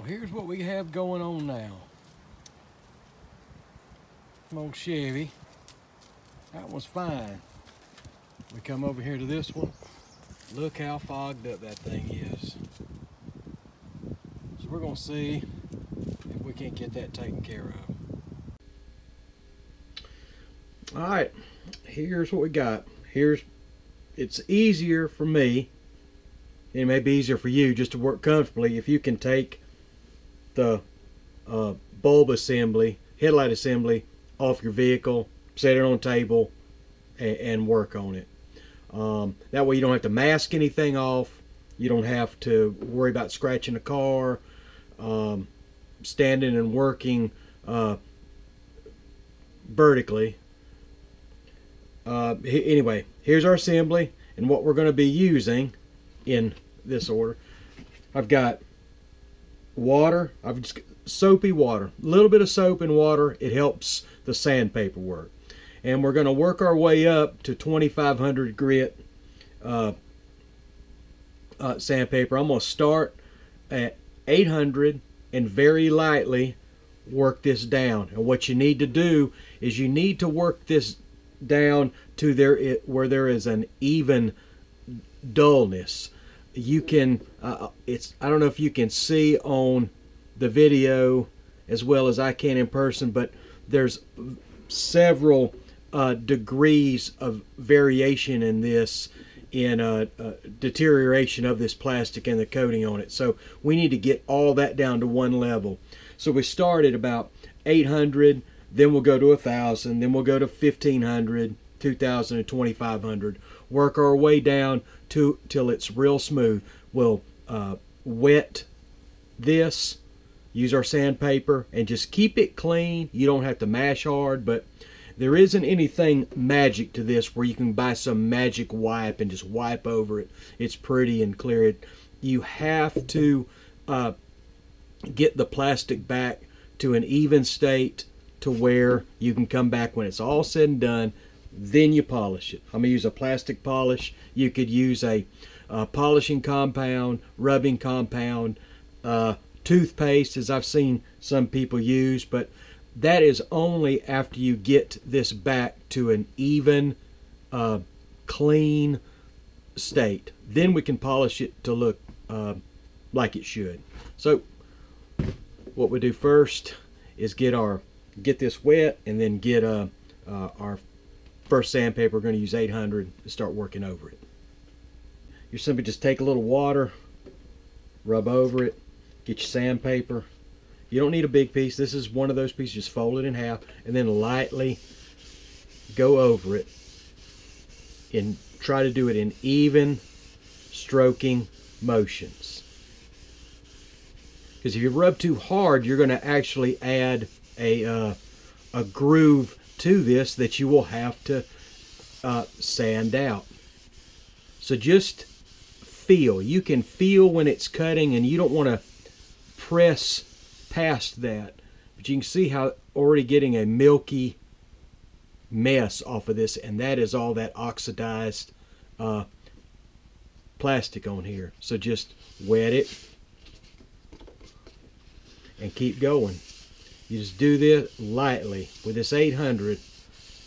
Well, here's what we have going on now. Old Chevy. That one's fine. We come over here to this one. Look how fogged up that thing is. So we're gonna see if we can't get that taken care of. All right, here's what we got. It's easier for me, and it may be easier for you just to work comfortably if you can take the bulb assembly, headlight assembly off your vehicle, set it on a table, and work on it. That way you don't have to mask anything off. You don't have to worry about scratching a car, standing and working vertically. Anyway, here's our assembly and what we're going to be using in this order. I've got water. I've just soapy water. A little bit of soap and water. It helps the sandpaper work. And we're going to work our way up to 2500 grit sandpaper. I'm going to start at 800 and very lightly work this down. And what you need to do is you need to work this down to where there is an even dullness. You can I don't know if you can see on the video as well as I can in person, but there's several degrees of variation in this, in deterioration of this plastic and the coating on it. So we need to get all that down to one level. So we start at about 800, then we'll go to 1000, then we'll go to 1500, 2000, and 2500. Work our way down till it's real smooth. We'll wet this, use our sandpaper, and just keep it clean. You don't have to mash hard, but there isn't anything magic to this where you can buy some magic wipe and just wipe over it. It's pretty and clear. You have to get the plastic back to an even state to where you can come back when it's all said and done. Then you polish it. I'm going to use a plastic polish. You could use a polishing compound, rubbing compound, toothpaste, as I've seen some people use, but that is only after you get this back to an even, clean state. Then we can polish it to look like it should. So what we do first is get this wet, and then get our first sandpaper. We're going to use 800 to start working over it. You simply just take a little water, rub over it, get your sandpaper. You don't need a big piece. This is one of those pieces. Just fold it in half and then lightly go over it, and try to do it in even stroking motions. Because if you rub too hard, you're going to actually add a groove to this that you will have to sand out. So just feel. You can feel when it's cutting, and you don't want to press past that. But you can see how already getting a milky mess off of this, and that is all that oxidized plastic on here. So just wet it and keep going. You just do this lightly. With this 800,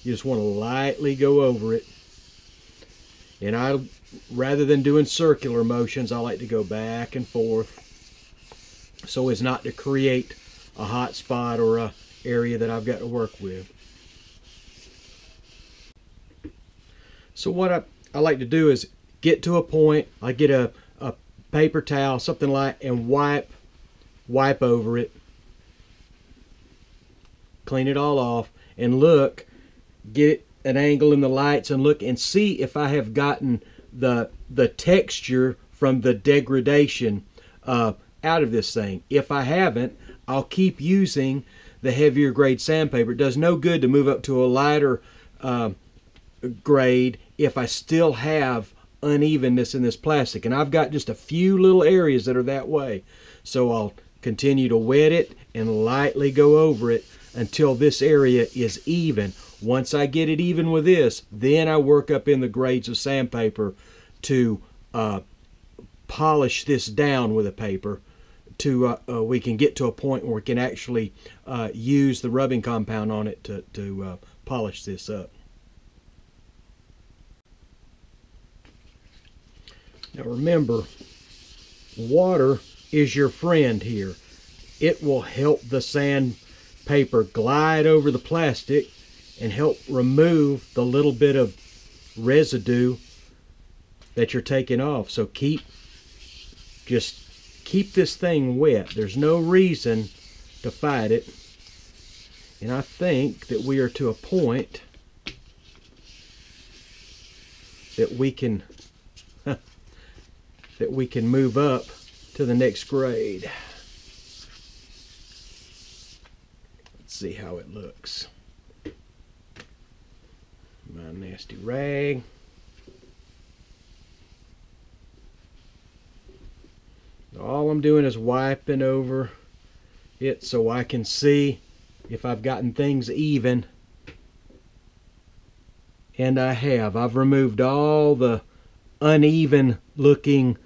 you just want to lightly go over it. And rather than doing circular motions, I like to go back and forth so as not to create a hot spot or a area that I've got to work with. So what I like to do is get to a point, I get a paper towel, something like, and wipe over it. Clean it all off and look, get an angle in the lights and look and see if I have gotten the texture from the degradation out of this thing. If I haven't, I'll keep using the heavier grade sandpaper. It does no good to move up to a lighter grade if I still have unevenness in this plastic, and I've got just a few little areas that are that way. So I'll continue to wet it and lightly go over it until this area is even. Once I get it even with this, then I work up in the grades of sandpaper to polish this down with a paper we can get to a point where we can actually use the rubbing compound on it to polish this up. Now remember, water is your friend here. It will help the sandpaper glide over the plastic and help remove the little bit of residue that you're taking off. So just keep this thing wet. There's no reason to fight it. And I think that we are to a point that we can move up to the next grade. Let's see how it looks. My nasty rag. All I'm doing is wiping over it so I can see if I've gotten things even. And I have. I've removed all the uneven looking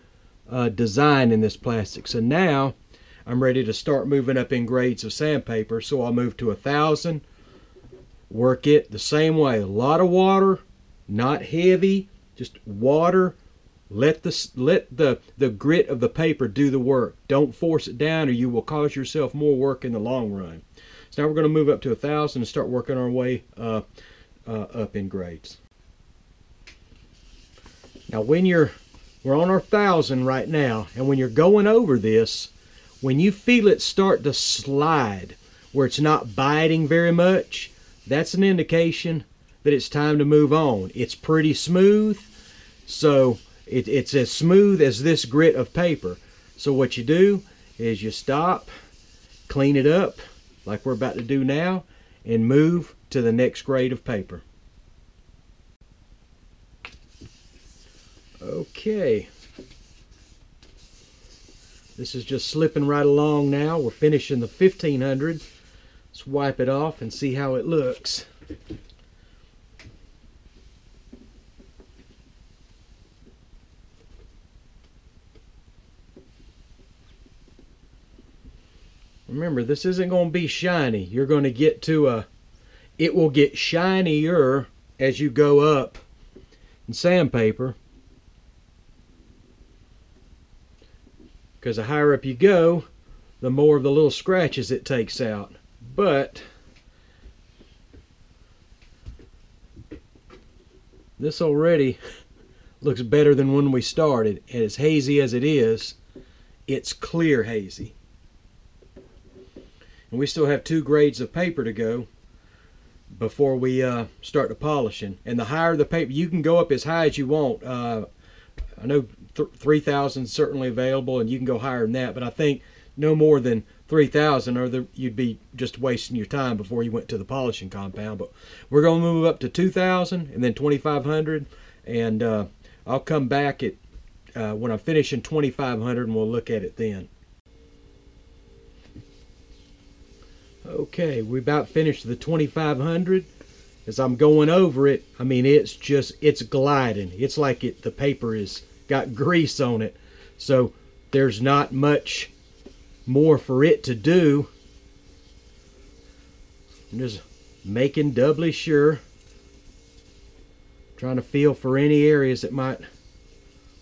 design in this plastic. So now I'm ready to start moving up in grades of sandpaper. So I'll move to 1,000. Work it the same way. A lot of water, not heavy, just water. Let the grit of the paper do the work. Don't force it down or you will cause yourself more work in the long run. So now we're going to move up to 1,000 and start working our way up in grades. Now we're on our 1,000 right now, and when you're going over this, when you feel it start to slide where it's not biting very much, that's an indication that it's time to move on. It's pretty smooth, so it's as smooth as this grit of paper. So what you do is you stop, clean it up like we're about to do now, and move to the next grade of paper. Okay, this is just slipping right along now. We're finishing the 1500. Let's wipe it off and see how it looks. Remember, this isn't going to be shiny. You're going to get to it will get shinier as you go up in sandpaper. Because the higher up you go, the more of the little scratches it takes out. But this already looks better than when we started. And as hazy as it is, it's clear hazy. And we still have 2 grades of paper to go before we start the polishing. And the higher the paper, you can go up as high as you want. I know 3,000 is certainly available, and you can go higher than that, but I think no more than 3,000 or you'd be just wasting your time before you went to the polishing compound. But we're going to move up to 2,000 and then 2,500, and I'll come back at when I'm finishing 2,500 and we'll look at it then. Okay, we about finished the 2,500. As I'm going over it, I mean, it's gliding. It's like the paper is got grease on it. So there's not much more for it to do. I'm just making doubly sure. Trying to feel for any areas that might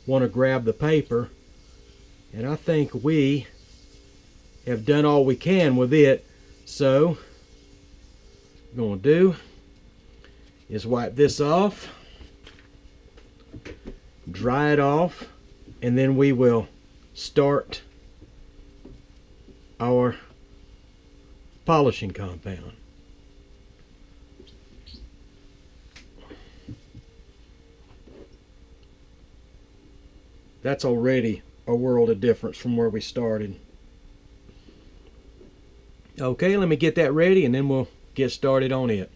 want to grab the paper. And I think we have done all we can with it. So what I'm going to do is wipe this off, dry it off, and then we will start our polishing compound. That's already a world of difference from where we started. Okay, let me get that ready and then we'll get started on it.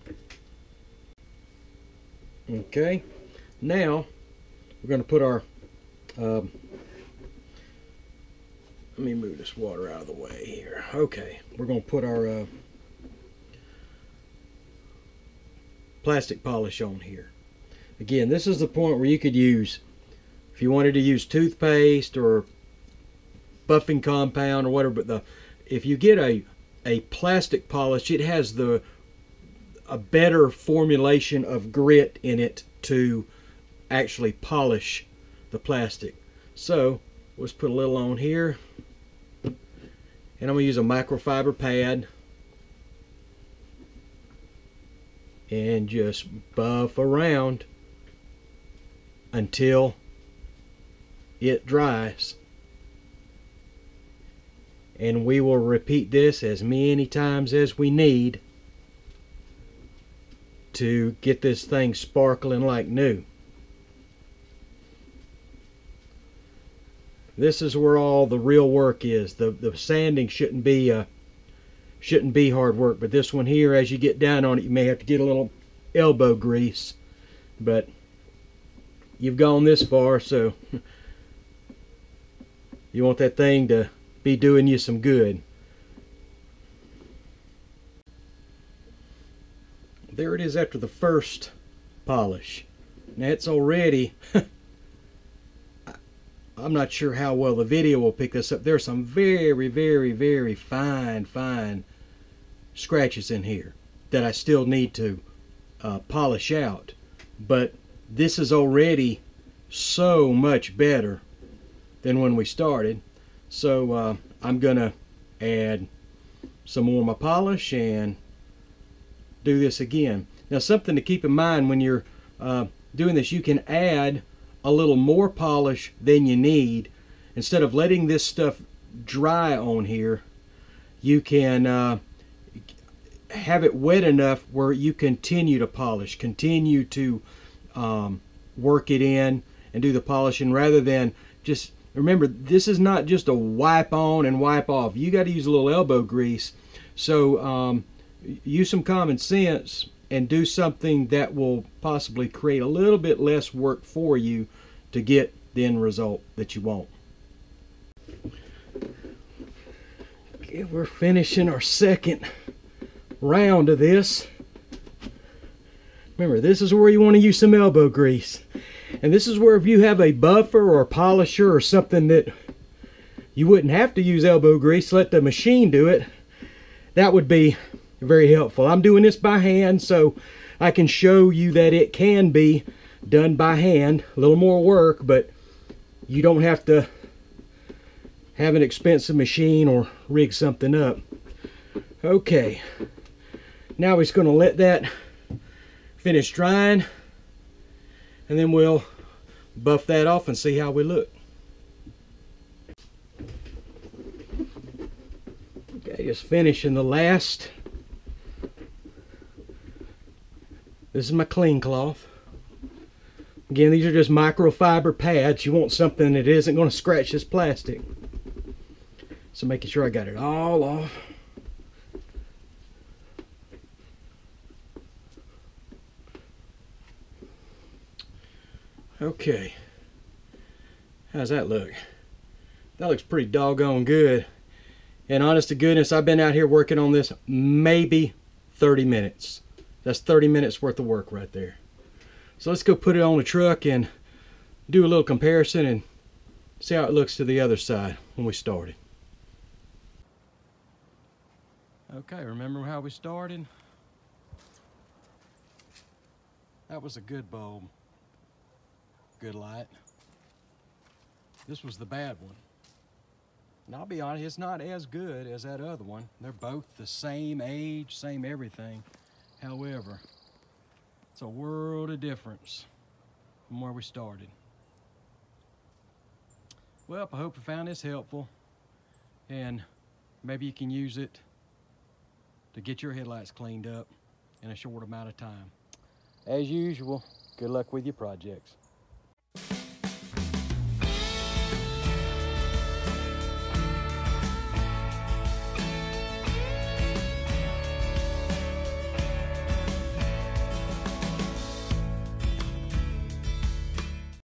Okay, now we're going to put our let me move this water out of the way here. Okay, we're going to put our plastic polish on here. Again, this is the point where you could use, if you wanted to use toothpaste or buffing compound or whatever, but if you get a plastic polish, it has a better formulation of grit in it to actually polish the plastic. So let's put a little on here, and I'm going to use a microfiber pad and just buff around until it dries. And we will repeat this as many times as we need to get this thing sparkling like new. This is where all the real work is. The sanding shouldn't be hard work, but this one here, as you get down on it, you may have to get a little elbow grease, but you've gone this far, so you want that thing to be doing you some good. There it is after the first polish. Now it's already I'm not sure how well the video will pick this up. There's some very, very, very fine scratches in here that I still need to polish out, but this is already so much better than when we started. So I'm gonna add some more of my polish and do this again. Now, something to keep in mind when you're doing this, you can add a little more polish than you need. Instead of letting this stuff dry on here, you can have it wet enough where you continue to polish, continue to work it in and do the polishing, rather than just, remember, this is not just a wipe on and wipe off. You got to use a little elbow grease. So use some common sense and do something that will possibly create a little bit less work for you to get the end result that you want. Okay, we're finishing our second round of this. Remember, this is where you want to use some elbow grease. And this is where, if you have a buffer or a polisher or something that you wouldn't have to use elbow grease, let the machine do it, that would be very helpful. I'm doing this by hand so I can show you that it can be done by hand. A little more work, but you don't have to have an expensive machine or rig something up. Okay, now we're just going to let that finish drying, and then we'll buff that off and see how we look. Okay, just finishing the last. This is my clean cloth. Again, these are just microfiber pads. You want something that isn't going to scratch this plastic. So making sure I got it all off. Okay, how's that look? That looks pretty doggone good. And honest to goodness, I've been out here working on this maybe 30 minutes. That's 30 minutes worth of work right there. So let's go put it on the truck and do a little comparison and see how it looks to the other side when we started. Okay, remember how we started? That was a good bulb. Good light. This was the bad one. And I'll be honest, it's not as good as that other one. They're both the same age, same everything. However, it's a world of difference from where we started. Well, I hope you found this helpful, and maybe you can use it to get your headlights cleaned up in a short amount of time. As usual, good luck with your projects.